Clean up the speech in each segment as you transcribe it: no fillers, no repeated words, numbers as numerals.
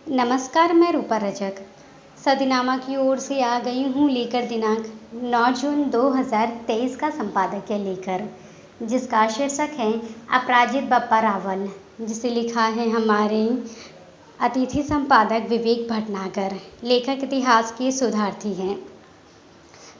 नमस्कार, मैं रूपा रजक सदीनामा की ओर से आ गई हूँ लेकर दिनांक 9 जून 2023 का संपादकीय लेकर, जिसका शीर्षक है अपराजित बप्पा रावल, जिसे लिखा है हमारे अतिथि संपादक विवेक भटनागर। लेखक इतिहास के शोधार्थी हैं।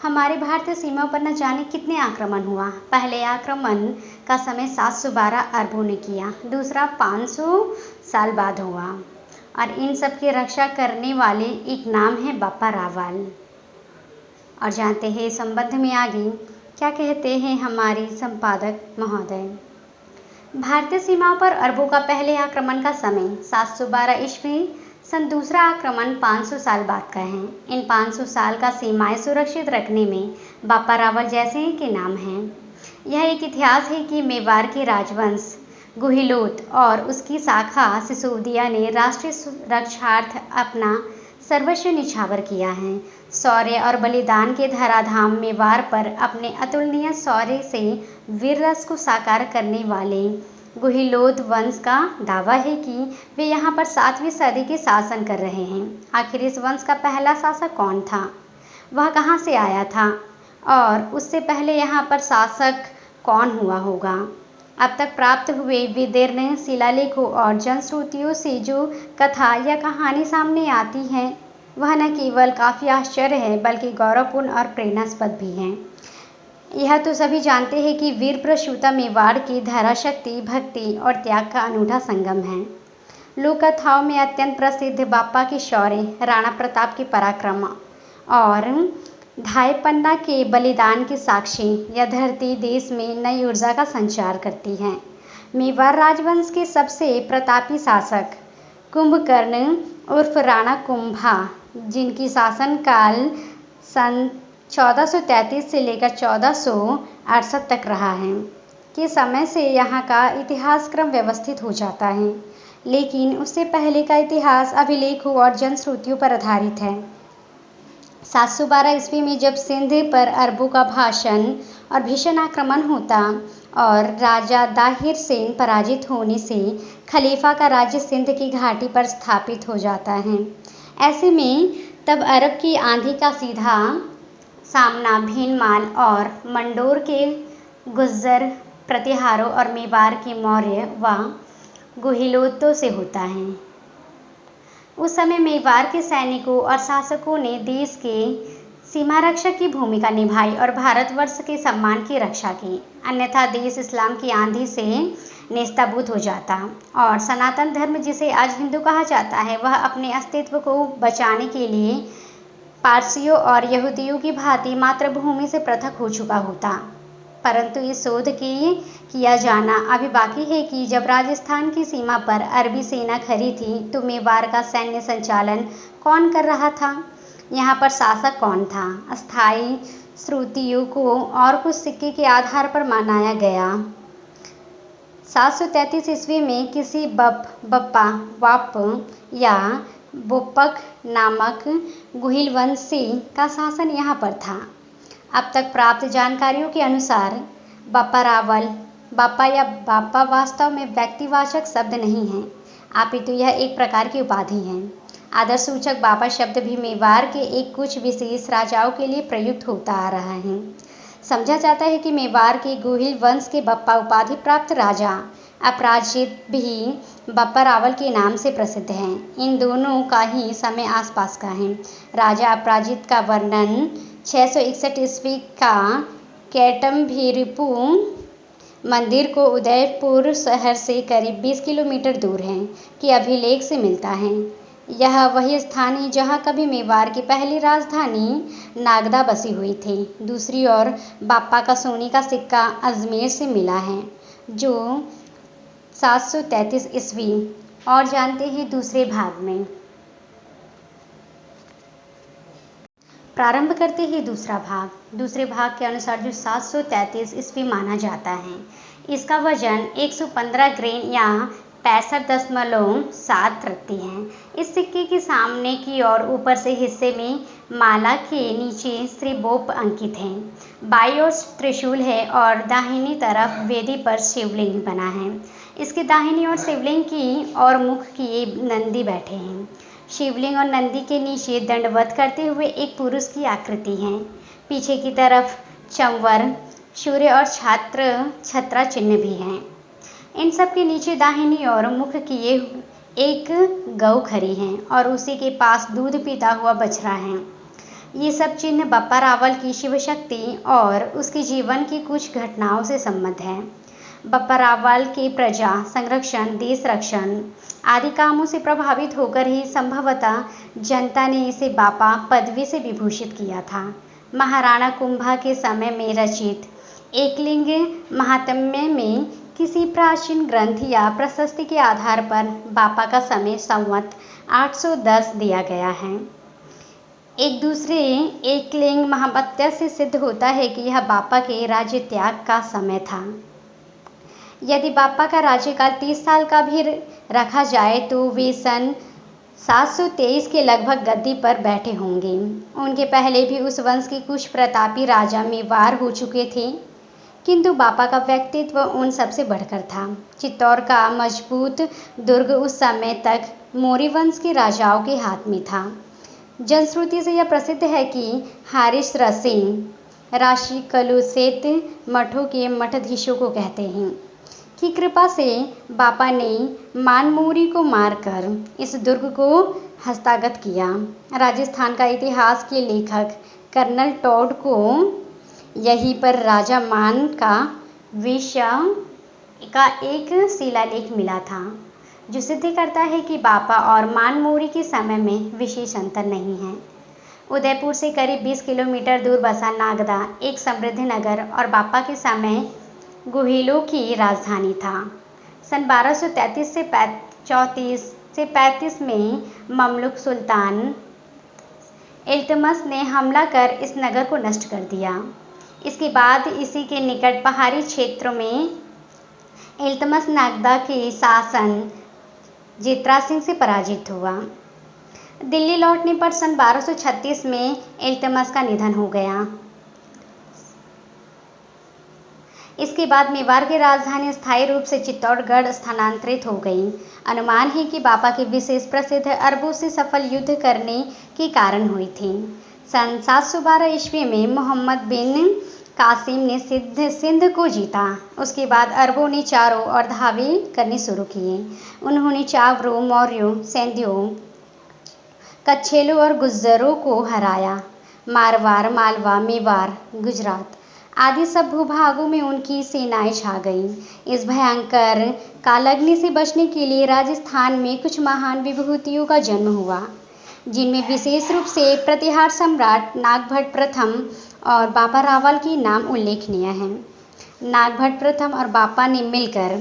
हमारे भारतीय सीमा पर न जाने कितने आक्रमण हुआ। पहले आक्रमण का समय 712 अरबों ने किया, दूसरा 500 साल बाद हुआ, और इन सब की रक्षा करने वाले एक नाम है बप्पा रावल। और जानते हैं इस संबंध में आगे क्या कहते हैं हमारे संपादक महोदय। भारतीय सीमाओं पर अरबों का पहले आक्रमण का समय 712 ईस्वी सन, दूसरा आक्रमण 500 साल बाद का है। इन 500 साल का सीमाएं सुरक्षित रखने में बप्पा रावल जैसे के नाम हैं। यह एक इतिहास है कि मेवाड़ के राजवंश गुहिलोत और उसकी शाखा सिसोदिया ने राष्ट्रीय रक्षार्थ अपना सर्वस्व निछावर किया है। शौर्य और बलिदान के धराधाम मेवाड़ पर अपने अतुलनीय शौर्य से वीर रस को साकार करने वाले गुहिलोत वंश का दावा है कि वे यहाँ पर 7वीं सदी के शासन कर रहे हैं। आखिर इस वंश का पहला शासक कौन था, वह कहाँ से आया था, और उससे पहले यहाँ पर शासक कौन हुआ होगा। अब तक प्राप्त हुए विदीर्ण शिलालेखों और जनश्रुतियों से जो कथा या कहानी सामने आती है, वह न केवल काफ़ी आश्चर्य है बल्कि गौरवपूर्ण और प्रेरणास्पद भी है। यह तो सभी जानते हैं कि वीर प्रसूता मेवाड़ की धराशक्ति, भक्ति और त्याग का अनूठा संगम है। लोक कथाओं में अत्यंत प्रसिद्ध बप्पा के शौर्य, राणा प्रताप के पराक्रम और ढाई पन्ना के बलिदान की साक्षी यह धरती देश में नई ऊर्जा का संचार करती है। मेवाड़ राजवंश के सबसे प्रतापी शासक कुंभकर्ण उर्फ राणा कुंभा, जिनकी शासनकाल सन 1433 से लेकर 1468 तक रहा है, के समय से यहाँ का इतिहास क्रम व्यवस्थित हो जाता है। लेकिन उससे पहले का इतिहास अभिलेखों और जनश्रुतियों पर आधारित है। 712 ईस्वी में जब सिंध पर अरबों का भाषण और भीषण आक्रमण होता और राजा दाहिर सेन पराजित होने से खलीफा का राज्य सिंध की घाटी पर स्थापित हो जाता है। ऐसे में तब अरब की आंधी का सीधा सामना भीनमाल और मंडोर के गुज्जर प्रतिहारों और मेवाड़ के मौर्य व गुहिलोतों से होता है। उस समय मेवाड़ के सैनिकों और शासकों ने देश के सीमा रक्षक की भूमिका निभाई और भारतवर्ष के सम्मान की रक्षा की, अन्यथा देश इस्लाम की आंधी से नेस्तनाबूद हो जाता और सनातन धर्म, जिसे आज हिंदू कहा जाता है, वह अपने अस्तित्व को बचाने के लिए पारसियों और यहूदियों की भांति मातृभूमि से पृथक हो चुका होता। परंतु इस शोध के किया जाना अभी बाकी है कि जब राजस्थान की सीमा पर अरबी सेना खड़ी थी तो मेवाड़ का सैन्य संचालन कौन कर रहा था, यहाँ पर शासक कौन था। अस्थायी श्रुतियों को और कुछ सिक्के के आधार पर मनाया गया। 733 ईस्वी में किसी बप्पा वाप या बोपक नामक गुहिल वंशी का शासन यहाँ पर था। अब तक प्राप्त जानकारियों के अनुसार बप्पा रावल, बप्पा या बापा वास्तव में व्यक्तिवाचक शब्द नहीं है, अपितु यह एक प्रकार की उपाधि है। आदर सूचक बापा शब्द भी मेवाड़ के एक कुछ विशेष राजाओं के लिए प्रयुक्त होता आ रहा है। समझा जाता है कि मेवाड़ के गुहिल वंश के बप्पा उपाधि प्राप्त राजा अपराजित भी बप्पा रावल के नाम से प्रसिद्ध हैं। इन दोनों का ही समय आसपास का है। राजा अपराजित का वर्णन 661 ईस्वी का कैटमभीरिपु मंदिर को उदयपुर शहर से करीब 20 किलोमीटर दूर है कि अभिलेख से मिलता है। यह वही स्थान है जहाँ कभी मेवाड़ की पहली राजधानी नागदा बसी हुई थी। दूसरी ओर बप्पा का सोने का सिक्का अजमेर से मिला है, जो 733 ईस्वी। और जानते हैं दूसरे भाग में। प्रारंभ करते हैं दूसरा भाग। दूसरे भाग के अनुसार जो 733 ईस्वी माना जाता है, इसका वजन 115 ग्रेन या 65.7 रखती हैं। इस सिक्के के सामने की और ऊपर से हिस्से में माला के नीचे श्रीबोप अंकित हैं। बाईं ओर त्रिशूल है और दाहिनी तरफ वेदी पर शिवलिंग बना है। इसके दाहिनी ओर शिवलिंग की और मुख किए नंदी बैठे हैं। शिवलिंग और नंदी के नीचे दंडवत करते हुए एक पुरुष की आकृति है। पीछे की तरफ चंवर, सूर्य और छत्रा चिन्ह भी हैं। इन सब के नीचे दाहिनी ओर मुख किए एक गौ खड़ी है और उसी के पास दूध पीता हुआ बछड़ा है। ये सब चिन्ह बप्पा रावल की शिव शक्ति और उसके जीवन की कुछ घटनाओं से संबंध है। बप्पा रावल के प्रजा संरक्षण, देश रक्षण आदि कामों से प्रभावित होकर ही संभवतः जनता ने इसे बापा पदवी से विभूषित किया था। महाराणा कुंभा के समय में रचित एकलिंग महात्म्य में किसी प्राचीन ग्रंथ या प्रशस्ति के आधार पर बापा का समय संवत 810 दिया गया है। एक दूसरे एकलिंग महात्म्य से सिद्ध होता है कि यह बापा के राज्य त्याग का समय था। यदि बापा का राज्यकाल 30 साल का भी रखा जाए तो वे सन 723 के लगभग गद्दी पर बैठे होंगे। उनके पहले भी उस वंश के कुछ प्रतापी राजा मेवार हो चुके थे, किंतु बापा का व्यक्तित्व उन सबसे बढ़कर था। चित्तौड़ का मजबूत दुर्ग उस समय तक मौर्य वंश के राजाओं के हाथ में था। जनश्रुति से यह प्रसिद्ध है कि हारिस रसिन राशि कलुषित मठों के मठाधीशों को कहते हैं की कृपा से बापा ने मानमोरी को मारकर इस दुर्ग को हस्तगत किया। राजस्थान का इतिहास के लेखक कर्नल टॉड को यहीं पर राजा मान का विषय का एक शिलालेख मिला था, जो सिद्ध करता है कि बापा और मानमोरी के समय में विशेष अंतर नहीं है। उदयपुर से करीब 20 किलोमीटर दूर बसा नागदा एक समृद्ध नगर और बापा के समय गुहिलों की राजधानी था। सन 1233 से 35 में ममलुक सुल्तान इल्तुतमिश ने हमला कर इस नगर को नष्ट कर दिया। इसके बाद इसी के निकट पहाड़ी क्षेत्रों में इल्तुतमिश नागदा के शासन जेतरा सिंह से पराजित हुआ। दिल्ली लौटने पर सन 1236 में इल्तुतमिश का निधन हो गया। इसके बाद मेवाड़ की राजधानी स्थायी रूप से चित्तौड़गढ़ स्थानांतरित हो गई। अनुमान है कि बापा की विशेष प्रसिद्ध अरबों से सफल युद्ध करने के कारण हुई थी। सन 712 ईस्वी में मोहम्मद बिन कासिम ने सिंध को जीता। उसके बाद अरबों ने चारों ओर धावे करने शुरू किए। उन्होंने चावरों, मौर्यों, सेंधियों, कच्छेलों और गुज्जरों को हराया। मारवाड़, मालवा, मेवाड़, गुजरात आदि सब भूभागों में उनकी सेनाएं छा गईं। इस भयंकर कालअग्नि से बचने के लिए राजस्थान में कुछ महान विभूतियों का जन्म हुआ, जिनमें विशेष रूप से प्रतिहार सम्राट नागभट्ट प्रथम और बापा रावल के नाम उल्लेखनीय हैं। नागभट्ट प्रथम और बापा ने मिलकर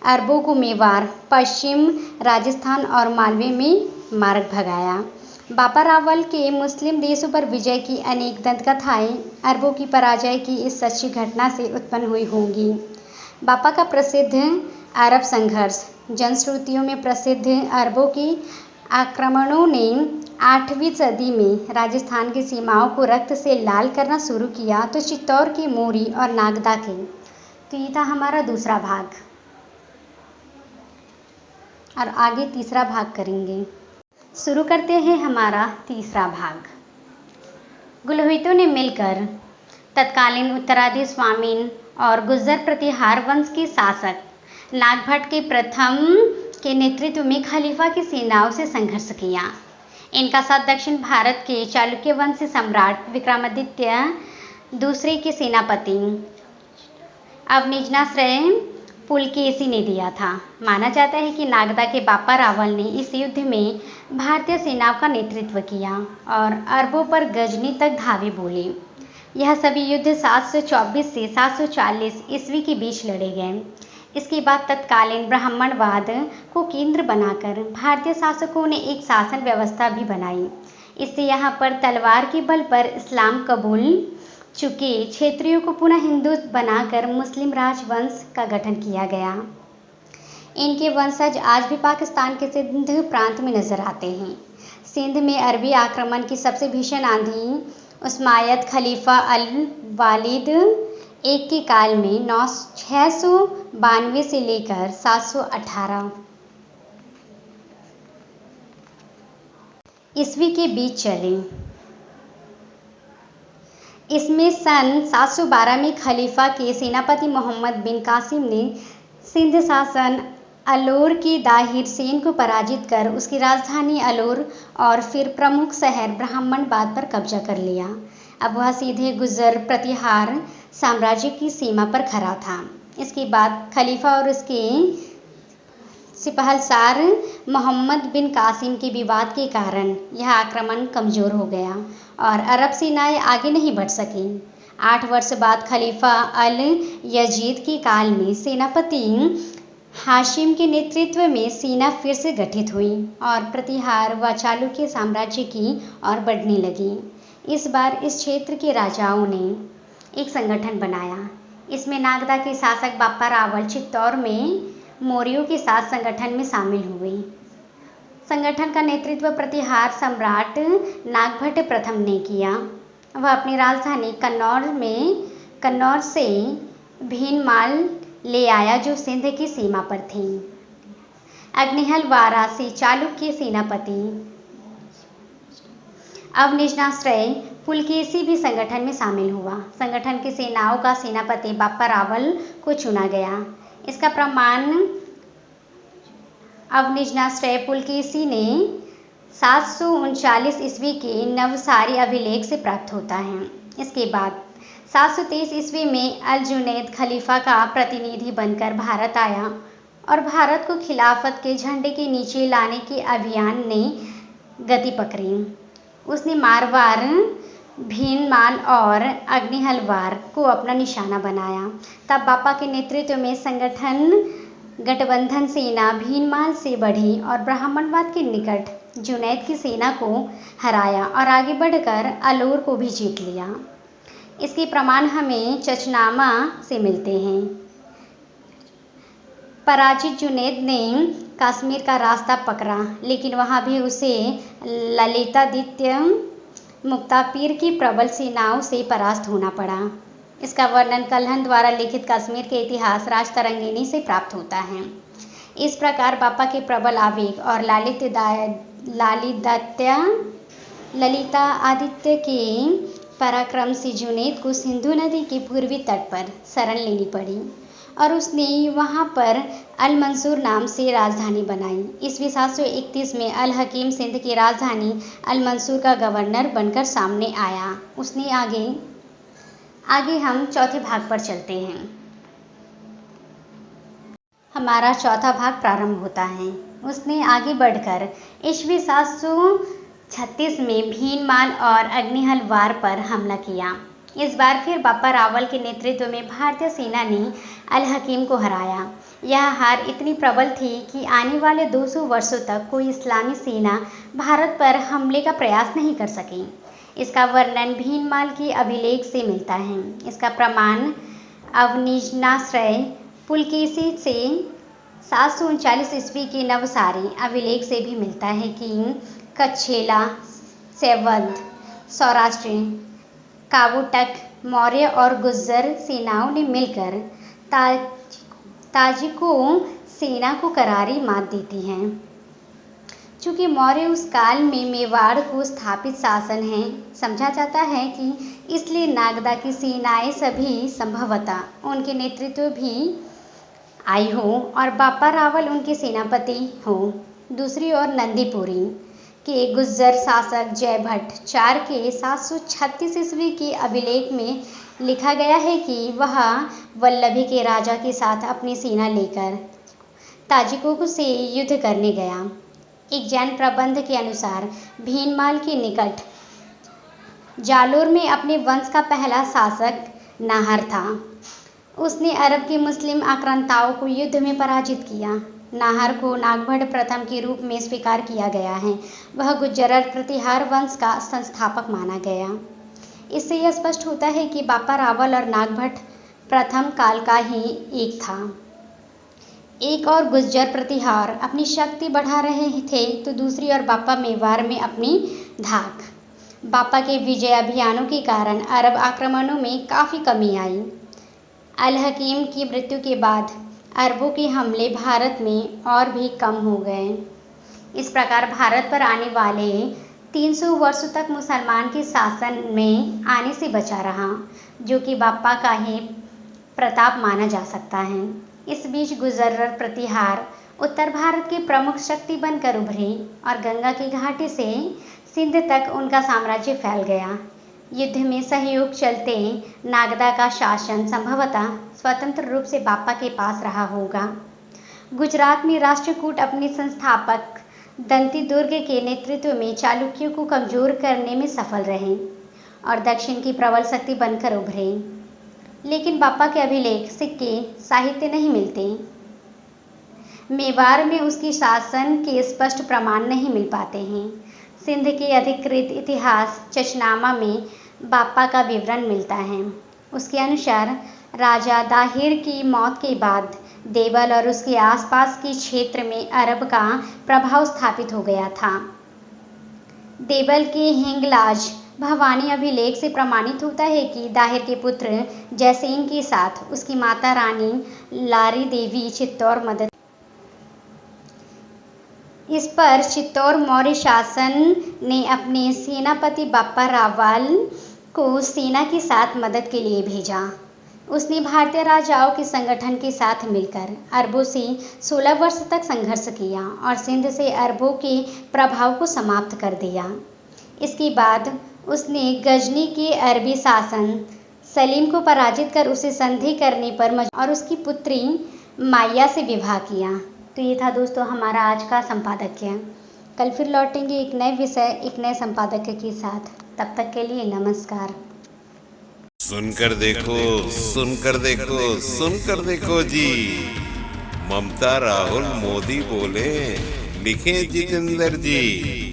अरबों को मेवाड़, पश्चिम राजस्थान और मालवे में मार्ग भगाया। बापा रावल के मुस्लिम देशों पर विजय की अनेक दंतकथाएं अरबों की पराजय की इस सच्ची घटना से उत्पन्न हुई होंगी। बापा का प्रसिद्ध अरब संघर्ष। जनश्रुतियों में प्रसिद्ध अरबों के आक्रमणों ने 8वीं सदी में राजस्थान की सीमाओं को रक्त से लाल करना शुरू किया, तो चित्तौड़ के, मोरी और नागदा के। तो ये था हमारा दूसरा भाग, और आगे तीसरा भाग करेंगे। शुरू करते हैं हमारा तीसरा भाग। गुलहितों ने मिलकर तत्कालीन उत्तराधि स्वामीन और गुज्जर प्रतिहार वंश के शासक नागभट्ट के प्रथम के नेतृत्व में खलीफा की सेनाओं से संघर्ष किया। इनका साथ दक्षिण भारत के चालुक्य वंश सम्राट विक्रमादित्य दूसरे के सेनापति अवनिजनाश्रय पुलकेशी ने दिया था। माना जाता है कि नागदा के बापा रावल ने इस युद्ध में भारतीय सेनाओं का नेतृत्व किया और अरबों पर गजनी तक धावे बोले। यह सभी युद्ध 724 से 740 ईस्वी के बीच लड़े गए। इसके बाद तत्कालीन ब्राह्मणवाद को केंद्र बनाकर भारतीय शासकों ने एक शासन व्यवस्था भी बनाई। इससे यहाँ पर तलवार के बल पर इस्लाम कबूल चुके क्षेत्रियों को पुनः हिंदू बनाकर मुस्लिम राजवंश का गठन किया गया। इनके वंशज आज भी पाकिस्तान के सिंध प्रांत में नजर आते हैं। सिंध में अरबी आक्रमण की सबसे भीषण आंधी उस्मायद खलीफा अल वालिद एक के काल में 692 से लेकर 718 ईस्वी के बीच चली। इसमें सन 712 में खलीफा के सेनापति मोहम्मद बिन कासिम ने सिंध शासन अलौर के दाहिर सेन को पराजित कर उसकी राजधानी अलौर और फिर प्रमुख शहर ब्राह्मणबाद पर कब्जा कर लिया। अब वह सीधे गुजर प्रतिहार साम्राज्य की सीमा पर खड़ा था। इसके बाद खलीफा और उसके सिपहसार मोहम्मद बिन कासिम के विवाद के कारण यह आक्रमण कमजोर हो गया और अरब सेनाएं आगे नहीं बढ़ सकीं। 8 वर्ष बाद खलीफा अल यजीद के काल में सेनापति हाशिम के नेतृत्व में सेना फिर से गठित हुई और प्रतिहार व चालुक्य साम्राज्य की ओर बढ़ने लगी। इस बार इस क्षेत्र के राजाओं ने एक संगठन बनाया। इसमें नागदा के शासक बाप्पा रावल चित्तौड़ में मौर्यों के साथ संगठन में शामिल हुए। संगठन का नेतृत्व प्रतिहार सम्राट नागभट्ट प्रथम ने किया। वह अपनी राजधानी कन्नौर से भीनमाल ले आया जो सिंध की सीमा पर थी। अग्निहल वारासी चालुक्य सेनापति अवनिजनाश्रय पुलकेशी भी संगठन में शामिल हुआ। संगठन की सेनाओं का सेनापति बाप्पा रावल को चुना गया। इसका प्रमाण अवनिजनाश्रय पुलकेशी ने 739 ईस्वी के नवसारी अभिलेख से प्राप्त होता है। इसके बाद 723 ईस्वी में अल जुनैद खलीफा का प्रतिनिधि बनकर भारत आया और भारत को खिलाफत के झंडे के नीचे लाने के अभियान ने गति पकड़ी। उसने मारवार, भीनमाल और अग्निहलवार को अपना निशाना बनाया। तब बापा के नेतृत्व में संगठन गठबंधन सेना भीनमाल से बढ़ी और ब्राह्मणबाद के निकट जुनैद की सेना को हराया और आगे बढ़कर अलौर को भी जीत लिया। इसके प्रमाण हमें चचनामा से मिलते हैं। पराजित जुनैद ने कश्मीर का रास्ता पकड़ा, लेकिन वहां भी उसे ललितादित्य मुक्तापीर की प्रबल सेनाओं से परास्त होना पड़ा। इसका वर्णन कल्हण द्वारा लिखित कश्मीर के इतिहास राजतरंगिणी से प्राप्त होता है। इस प्रकार बापा के प्रबल आवेग और ललिता आदित्य के पराक्रम से जुनैद को सिंधु नदी के पूर्वी तट पर शरण लेनी पड़ी और उसने वहां पर अल मंसूर नाम से राजधानी बनाई। ईस्वी 731 में अल हकीम सिंध की राजधानी अल मंसूर का गवर्नर बनकर सामने आया। उसने आगे हम चौथे भाग पर चलते हैं। हमारा चौथा भाग प्रारंभ होता है। उसने आगे बढ़कर ईस्वी 736 में भीनमाल और अग्निहलवार पर हमला किया। इस बार फिर बापा रावल के नेतृत्व में भारतीय सेना ने अल हकीम को हराया। यह हार इतनी प्रबल थी कि आने वाले 200 वर्षों तक कोई इस्लामी सेना भारत पर हमले का प्रयास नहीं कर सकी। इसका वर्णन भीनमाल के अभिलेख से मिलता है। इसका प्रमाण अवनिजनाश्रय पुलकेशी से 739 ईस्वी के नवसारी अभिलेख से भी मिलता है कि कच्छेला, सैवध, सौराष्ट्र, काबुटक, मौर्य और गुज्जर सेनाओं ने मिलकर ताजिको सेना को करारी मात देती हैं। चूँकि मौर्य उस काल में मेवाड़ को स्थापित शासन है समझा जाता है कि इसलिए नागदा की सेनाएं सभी संभवतः उनके नेतृत्व भी आई हो और बापा रावल उनके सेनापति हो। दूसरी ओर नंदीपुरी के गुज्जर शासक जयभट्ट 4 के 736 ईस्वी के अभिलेख में लिखा गया है कि वह वल्लभी के राजा के साथ अपनी सेना लेकर ताजिकों से युद्ध करने गया। एक जैन प्रबंध के अनुसार भीनमाल के निकट जालोर में अपने वंश का पहला शासक नाहर था। उसने अरब के मुस्लिम आक्रांताओं को युद्ध में पराजित किया। नाहर को नागभट्ट प्रथम के रूप में स्वीकार किया गया है। वह गुज्जर प्रतिहार वंश का संस्थापक माना गया। इससे यह स्पष्ट होता है कि बापा रावल और नागभट्ट प्रथम काल का ही एक था। एक और गुर्जर प्रतिहार अपनी शक्ति बढ़ा रहे थे तो दूसरी ओर बाप्पा मेवाड़ में अपनी धाक। बाप्पा के विजय अभियानों के कारण अरब आक्रमणों में काफ़ी कमी आई। अल हकीम की मृत्यु के बाद अरबों के हमले भारत में और भी कम हो गए। इस प्रकार भारत पर आने वाले 300 वर्षों तक मुसलमान के शासन में आने से बचा रहा, जो कि बाप्पा का ही प्रताप माना जा सकता है। इस बीच गुर्जर प्रतिहार उत्तर भारत के प्रमुख शक्ति बनकर उभरे और गंगा की घाटी से सिंध तक उनका साम्राज्य फैल गया। युद्ध में सहयोग चलते नागदा का शासन संभवतः स्वतंत्र रूप से बाप्पा के पास रहा होगा। गुजरात में राष्ट्रकूट अपने संस्थापक दंती दुर्ग के नेतृत्व में चालुक्यों को कमजोर करने में सफल रहे और दक्षिण की प्रबल शक्ति बनकर उभरे। लेकिन बाप्पा के अभिलेख, सिक्के, साहित्य नहीं मिलते। मेवाड़ में उसके शासन के स्पष्ट प्रमाण नहीं मिल पाते हैं। सिंध के अधिकृत इतिहास चचनामा में बाप्पा का विवरण मिलता है। उसके अनुसार राजा दाहिर की मौत के बाद देवल और उसके आसपास के क्षेत्र में अरब का प्रभाव स्थापित हो गया था। देवल के हिंगलाज भवानी अभिलेख से प्रमाणित होता है कि दाहिर के पुत्र जयसेन के साथ उसकी माता रानी लारी देवी चित्तौड़ मदद। इस पर चित्तौड़ मौर्य शासन ने अपने सेनापति बाप्पा रावल को सेना के साथ मदद के लिए भेजा। उसने भारतीय राजाओं के संगठन के साथ मिलकर अरबों से 16 वर्ष तक संघर्ष किया और सिंध से अरबों के प्रभाव को समाप्त कर दिया। इसके बाद उसने गजनी के अरबी शासन सलीम को पराजित कर उसे संधि करने पर और उसकी पुत्री माया से विवाह किया। तो ये था दोस्तों हमारा आज का संपादकीय। कल फिर लौटेंगे एक नए विषय, एक नए संपादकीय के साथ। तब तक के लिए नमस्कार। सुनकर देखो, सुनकर देखो, सुनकर देखो जी। ममता राहुल मोदी बोले, लिखे जितेंद्र जी।